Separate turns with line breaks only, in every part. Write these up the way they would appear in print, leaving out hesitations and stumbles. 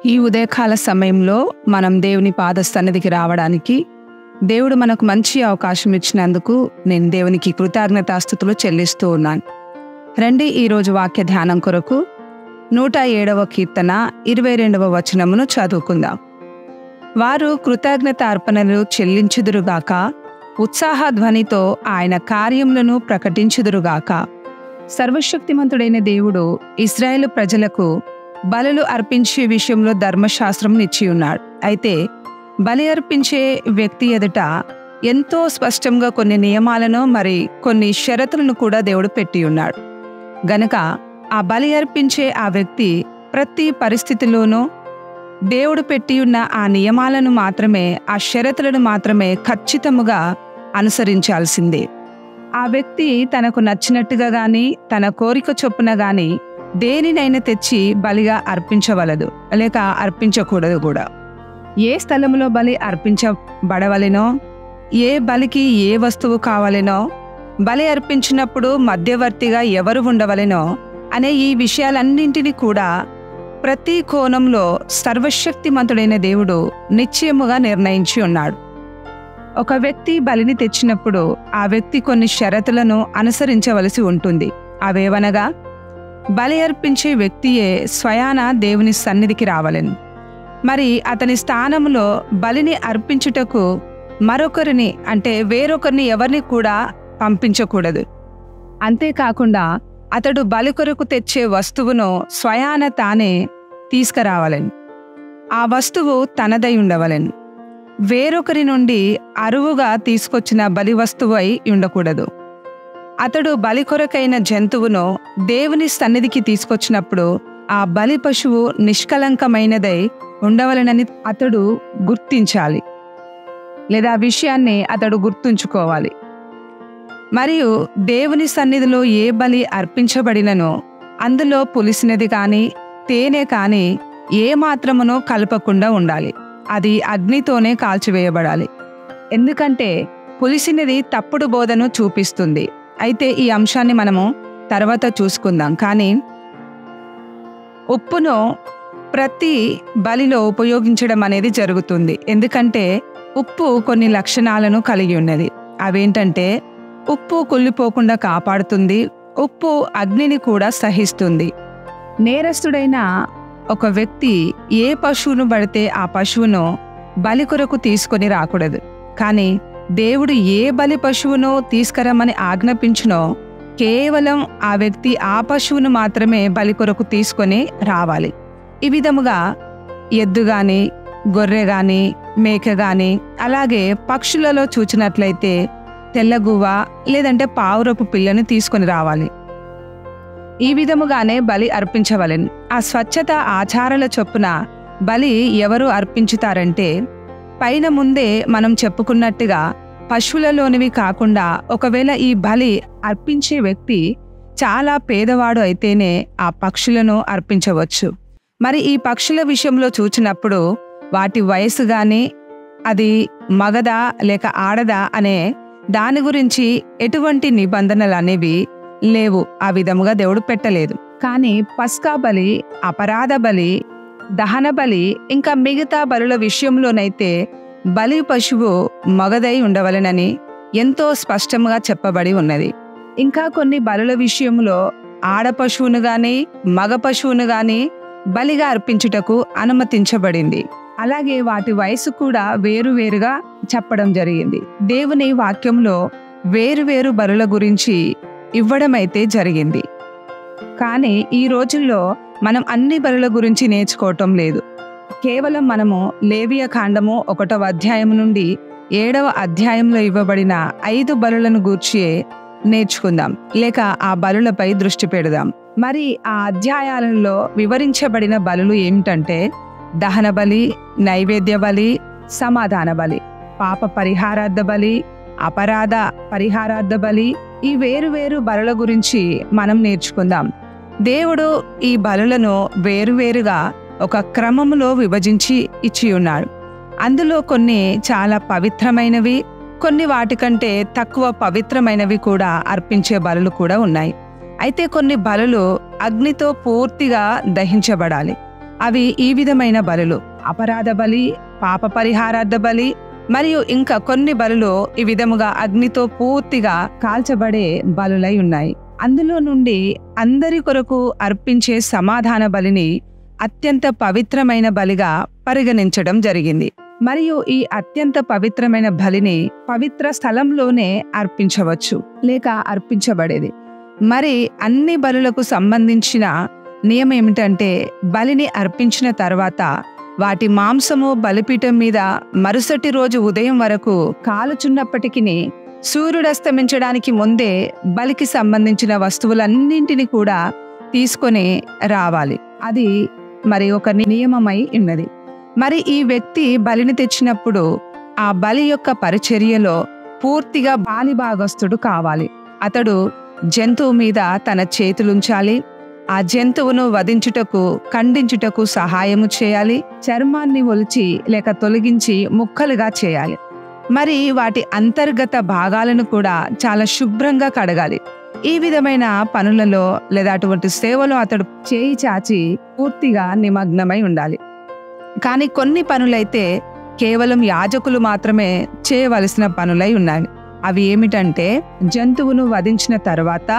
ఈ ఉదయకాల సమయంలో మనం దేవుని పాద సన్నిధికి రావడానికి దేవుడు మనకు మంచి అవకాశం ఇచ్చినందుకు నేను దేవునికి కృతజ్ఞతాస్తుతులు చెల్లిస్తూ ఉన్నాను. రండి ఈరోజు వాక్య ధ్యానం కొరకు 107వ కీర్తన 22వ వచనమును చదువుకుందాం. వారు కృతజ్ఞత అర్పణలు చెల్లించుదురుగాక, ఉత్సాహధ్వనితో ఆయన కార్యములను ప్రకటించుదురుగాక. సర్వశక్తిమంతుడైన దేవుడు ఇశ్రాయేలు ప్రజలకు బలులు అర్పించే విషయంలో ధర్మశాస్త్రం ఇచ్చి ఉన్నాడు. అయితే బలి అర్పించే వ్యక్తి ఎదుట ఎంతో స్పష్టంగా కొన్ని నియమాలను మరి కొన్ని షరతులను కూడా దేవుడు పెట్టి ఉన్నాడు. గనక ఆ బలి అర్పించే ఆ వ్యక్తి ప్రతి పరిస్థితిలోనూ దేవుడు పెట్టి ఉన్న ఆ నియమాలను మాత్రమే, ఆ షరతులను మాత్రమే ఖచ్చితముగా అనుసరించాల్సిందే. ఆ వ్యక్తి తనకు నచ్చినట్టుగా గాని తన కోరిక చొప్పున గాని దేనినైనా తెచ్చి బలిగా అర్పించవలదు, లేక అర్పించకూడదు కూడా. ఏ స్థలంలో బలి అర్పించబడవలెనో, ఏ బలికి ఏ వస్తువు కావాలెనో, బలి అర్పించినప్పుడు మధ్యవర్తిగా ఎవరు ఉండవలెనో అనే ఈ విషయాలన్నింటినీ కూడా ప్రతి కోణంలో సర్వశక్తిమంతుడైన దేవుడు నిశ్చయముగా నిర్ణయించి ఉన్నాడు. ఒక వ్యక్తి బలిని తెచ్చినప్పుడు ఆ వ్యక్తి కొన్ని షరతులను అనుసరించవలసి ఉంటుంది. అవేవనగా, బలి అర్పించే వ్యక్తియే స్వయాన దేవుని సన్నిధికి రావలెను. మరి అతని స్థానంలో బలిని అర్పించుటకు మరొకరిని, అంటే వేరొకరిని ఎవరిని కూడా పంపించకూడదు. అంతేకాకుండా అతడు బలి కొరకు తెచ్చే వస్తువును స్వయాన తానే తీసుకురావలెను. ఆ వస్తువు తనదై ఉండవలెను. వేరొకరి నుండి అరువుగా తీసుకొచ్చిన బలి వస్తువు అయి ఉండకూడదు. అతడు బలి కొరకైన జంతువును దేవుని సన్నిధికి తీసుకొచ్చినప్పుడు ఆ బలి పశువు నిష్కలంకమైనదై ఉండవలెనని అతడు గుర్తించాలి, లేదా ఆ విషయాన్ని అతడు గుర్తుంచుకోవాలి. మరియు దేవుని సన్నిధిలో ఏ బలి అర్పించబడిననో అందులో పులిసినది కానీ తేనె కానీ ఏ మాత్రమునో కలపకుండా ఉండాలి. అది అగ్నితోనే కాల్చివేయబడాలి. ఎందుకంటే పులిసినది తప్పుడు బోధను చూపిస్తుంది. అయితే ఈ అంశాన్ని మనము తర్వాత చూసుకుందాం. కానీ ఉప్పును ప్రతి బలిలో ఉపయోగించడం అనేది జరుగుతుంది. ఎందుకంటే ఉప్పు కొన్ని లక్షణాలను కలిగి ఉన్నది. అవేంటంటే, ఉప్పు కుళ్ళిపోకుండా కాపాడుతుంది, ఉప్పు అగ్నిని కూడా సహిస్తుంది. నేరస్తుడైన ఒక వ్యక్తి ఏ పశువును పడితే ఆ పశువును బలి కొరకు తీసుకొని రాకూడదు. కానీ దేవుడు ఏ బలి పశువును తీసుకురమ్మని ఆజ్ఞాపించునో కేవలం ఆ వ్యక్తి ఆ పశువును మాత్రమే బలి కొరకు తీసుకొని రావాలి. ఈ విధముగా ఎద్దు గాని, గొర్రె గాని, మేక గాని, అలాగే పక్షులలో చూచినట్లయితే తెల్లగువ్వ లేదంటే పావురపు పిల్లను తీసుకొని రావాలి. ఈ విధముగానే బలి అర్పించవలెను. ఆ స్వచ్ఛత ఆచారాల చొప్పున బలి ఎవరు అర్పించుతారంటే, పైన ముందే మనం చెప్పుకున్నట్టుగా పశువులలోనివి కాకుండా, ఒకవేళ ఈ బలి అర్పించే వ్యక్తి చాలా పేదవాడు అయితేనే ఆ పక్షులను అర్పించవచ్చు. మరి ఈ పక్షుల విషయంలో చూచినప్పుడు వాటి వయసు గాని, అది మగదా లేక ఆడదా అనే దాని గురించి ఎటువంటి నిబంధనలు అనేవి లేవు. ఆ విధముగా దేవుడు పెట్టలేదు. కానీ పస్కా బలి, అపరాధ బలి, దహన బలి, ఇంకా మిగతా బలుల విషయంలోనైతే బలి పశువు మగదై ఉండవలెనని ఎంతో స్పష్టంగా చెప్పబడి ఉన్నది. ఇంకా కొన్ని బలుల విషయంలో ఆడ పశువును గాని మగ పశువును గాని బలిగా అర్పించుటకు అనుమతించబడింది. అలాగే వాటి వయసు కూడా వేరువేరుగా చెప్పడం జరిగింది. దేవుని వాక్యంలో వేరువేరు బలుల గురించి ఇవ్వడమైతే జరిగింది. కానీ ఈ రోజుల్లో మనం అన్ని బలుల గురించి నేర్చుకోవటం లేదు. కేవలం మనము లేవియ కాండము 1వ అధ్యాయం నుండి 7వ అధ్యాయంలో ఇవ్వబడిన 5 బలులను గూర్చి నేర్చుకుందాం, లేక ఆ బలులపై దృష్టి పెడదాం. మరి ఆ అధ్యాయాలలో వివరించబడిన బలులు ఏమిటంటే, దహన బలి, నైవేద్య బలి, సమాధాన బలి, పాప పరిహారార్థ బలి, అపరాధ పరిహారార్థ బలి. ఈ వేరువేరు బలుల గురించి మనం నేర్చుకుందాం. దేవుడు ఈ బలులను వేరువేరుగా ఒక క్రమములో విభజించి ఇచ్చి ఉన్నాడు. అందులో కొన్ని చాలా పవిత్రమైనవి, కొన్ని వాటికంటే తక్కువ పవిత్రమైనవి కూడా అర్పించే బలులు కూడా ఉన్నాయి. అయితే కొన్ని బలులు అగ్నితో పూర్తిగా దహించబడాలి. అవి ఈ విధమైన బలులు: అపరాధ బలి, పాప పరిహారార్థ బలి, మరియు ఇంకా కొన్ని బలులు ఈ విధముగా అగ్నితో పూర్తిగా కాల్చబడే బలులై ఉన్నాయి. అందులో నుండి అందరి కొరకు అర్పించే సమాధాన బలిని అత్యంత పవిత్రమైన బలిగా పరిగణించడం జరిగింది. మరియు ఈ అత్యంత పవిత్రమైన బలిని పవిత్ర స్థలంలోనే అర్పించవచ్చు లేక అర్పించబడేది. మరి అన్ని బలులకు సంబంధించిన నియమం ఏమిటంటే, బలిని అర్పించిన తర్వాత వాటి మాంసము బలిపీఠం మీద మరుసటి రోజు ఉదయం వరకు కాలుచున్నప్పటికీ సూర్యుడస్తమించడానికి ముందే బలికి సంబంధించిన వస్తువులన్నింటినీ కూడా తీసుకొని రావాలి. అది మరి ఒక నియమమై ఉన్నది. మరి ఈ వ్యక్తి బలిని తెచ్చినప్పుడు ఆ బలి యొక్క పరిచర్యలో పూర్తిగా బాలిభాగస్తుడు కావాలి. అతడు జంతువు మీద తన చేతులుంచాలి. ఆ జంతువును వధించుటకు, ఖండించుటకు సహాయము చేయాలి. చర్మాన్ని ఒలిచి లేక తొలగించి ముక్కలుగా చేయాలి. మరి వాటి అంతర్గత భాగాలను కూడా చాలా శుభ్రంగా కడగాలి. ఈ విధమైన పనులలో లేదా అటువంటి సేవలో అతడు చేయి చాచి పూర్తిగా నిమగ్నమై ఉండాలి. కానీ కొన్ని పనులైతే కేవలం యాజకులు మాత్రమే చేయవలసిన పనులై ఉన్నాయి. అవి ఏమిటంటే, జంతువును వధించిన తర్వాత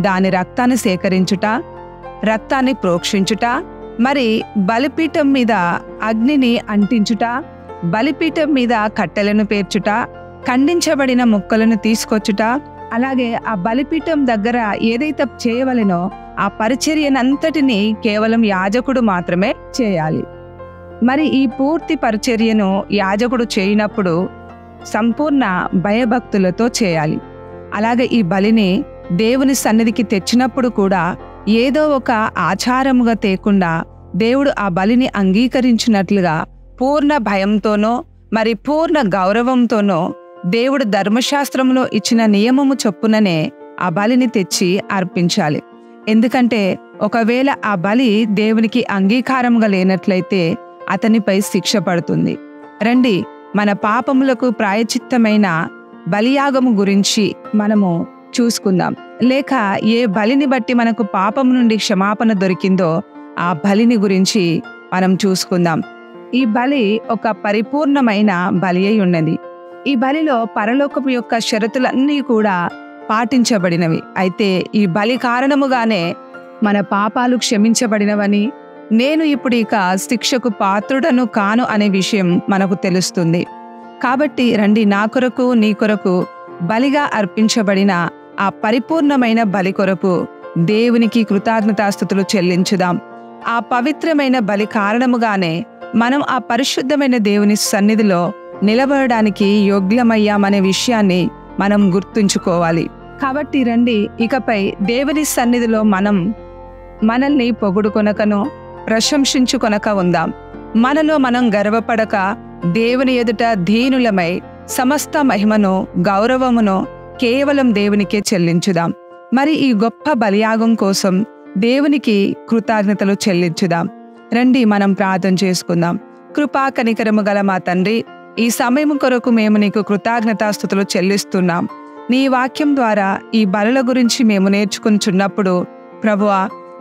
దాని రక్తాన్ని సేకరించుట, రక్తాన్ని ప్రోక్షించుట, మరి బలిపీఠం మీద అగ్నిని అంటించుట, బలిపీఠం మీద కట్టెలను పేర్చుట, ఖండించబడిన ముక్కలను తీసుకొచ్చుట, అలాగే ఆ బలిపీఠం దగ్గర ఏదైతే చేయవలెనో ఆ పరిచర్యనంతటిని కేవలం యాజకుడు మాత్రమే చేయాలి. మరి ఈ పూర్తి పరిచర్యను యాజకుడు చేయనప్పుడు సంపూర్ణ భయభక్తులతో చేయాలి. అలాగే ఈ బలిని దేవుని సన్నిధికి తెచ్చినప్పుడు కూడా ఏదో ఒక ఆచారముగా తేకుండా దేవుడు ఆ బలిని అంగీకరించినట్లుగా పూర్ణ భయంతోనో మరి పూర్ణ గౌరవంతోనో దేవుడు ధర్మశాస్త్రంలో ఇచ్చిన నియమము చొప్పుననే ఆ బలిని తెచ్చి అర్పించాలి. ఎందుకంటే ఒకవేళ ఆ బలి దేవునికి అంగీకారంగా లేనట్లయితే అతనిపై శిక్ష పడుతుంది. రండి, మన పాపములకు ప్రాయచిత్తమైన బలియాగము గురించి మనము చూసుకుందాం. లేక ఏ బలిని బట్టి మనకు పాపం నుండి క్షమాపణ దొరికిందో ఆ బలిని గురించి మనం చూసుకుందాం. ఈ బలి ఒక పరిపూర్ణమైన బలి అయి ఉన్నది. ఈ బలిలో పరలోకము యొక్క షరతులన్నీ కూడా పాటించబడినవి. అయితే ఈ బలి కారణముగానే మన పాపాలు క్షమించబడినవని, నేను ఇప్పుడు ఇక శిక్షకు పాత్రుడను కాను అనే విషయం మనకు తెలుస్తుంది. కాబట్టి రండి, నా కొరకు నీ కొరకు బలిగా అర్పించబడిన ఆ పరిపూర్ణమైన బలి కొరకు దేవునికి కృతజ్ఞతాస్తుతులు చెల్లించుదాం. ఆ పవిత్రమైన బలి కారణముగానే మనం ఆ పరిశుద్ధమైన దేవుని సన్నిధిలో నిలబడడానికి యోగ్యమయ్యామనే విషయాన్ని మనం గుర్తుంచుకోవాలి. కాబట్టి రండి, ఇకపై దేవుని సన్నిధిలో మనల్ని పొగుడుకొనకనో ప్రశంసించుకొనక ఉందాం. మనలో మనం గర్వపడక దేవుని ఎదుట దీనులమై సమస్త మహిమను, గౌరవమును కేవలం దేవునికే చెల్లించుదాం. మరి ఈ గొప్ప బలియాగం కోసం దేవునికి కృతజ్ఞతలు చెల్లించుదాం. రండి, మనం ప్రార్థన చేసుకుందాం. కృపా కనికరము గల మా తండ్రి, ఈ సమయం కొరకు మేము నీకు కృతజ్ఞతాస్తుతులు చెల్లిస్తున్నాం. నీ వాక్యం ద్వారా ఈ బలుల గురించి మేము నేర్చుకుంటున్నప్పుడు ప్రభువా,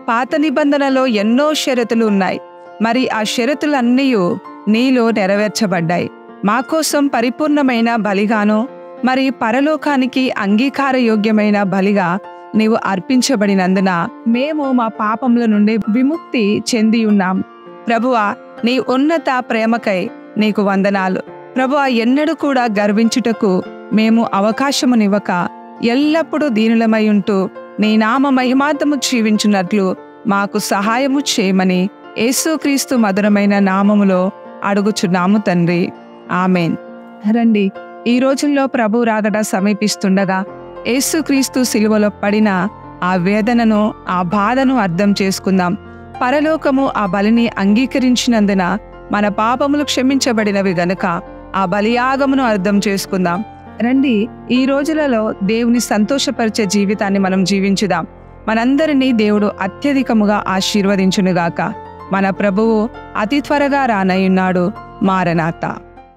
పాత నిబంధనలో ఎన్నో షరతులు ఉన్నాయి. మరి ఆ షరతులన్నీ నీలో నెరవేర్చబడ్డాయి. మా కోసం పరిపూర్ణమైన బలిగాను, మరి పరలోకానికి అంగీకార యోగ్యమైన బలిగా నీవు అర్పించబడినందున మేము మా పాపముల నుండి విముక్తి చెంది ఉన్నాం. ప్రభువా, నీ ఉన్నత ప్రేమకై నీకు వందనాలు. ప్రభువా, ఎన్నడూ కూడా గర్వించుటకు మేము అవకాశమునివ్వక ఎల్లప్పుడూ దీనులమై ఉంటూ నీ నామ మహిమార్థము జీవించున్నట్లు మాకు సహాయము చేయమని యేసుక్రీస్తు మధురమైన నామములో అడుగుచున్నాము తండ్రి. ఆమెన్. రండి, ఈ రోజుల్లో ప్రభు రాకడ సమీపిస్తుండగా యేసుక్రీస్తు సిలువలో పడిన ఆ వేదనను, ఆ బాధను అర్థం చేసుకుందాం. పరలోకము ఆ బలిని అంగీకరించినందున మన పాపములు క్షమించబడినవి గనుక ఆ బలియాగమును అర్థం చేసుకుందాం. రండి, ఈ రోజులలో దేవుని సంతోషపరిచే జీవితాన్ని మనం జీవించుదాం. మనందరినీ దేవుడు అత్యధికముగా ఆశీర్వదించునుగాక. మన ప్రభువు అతి త్వరగా రానయ్యున్నాడు. మారనాథ.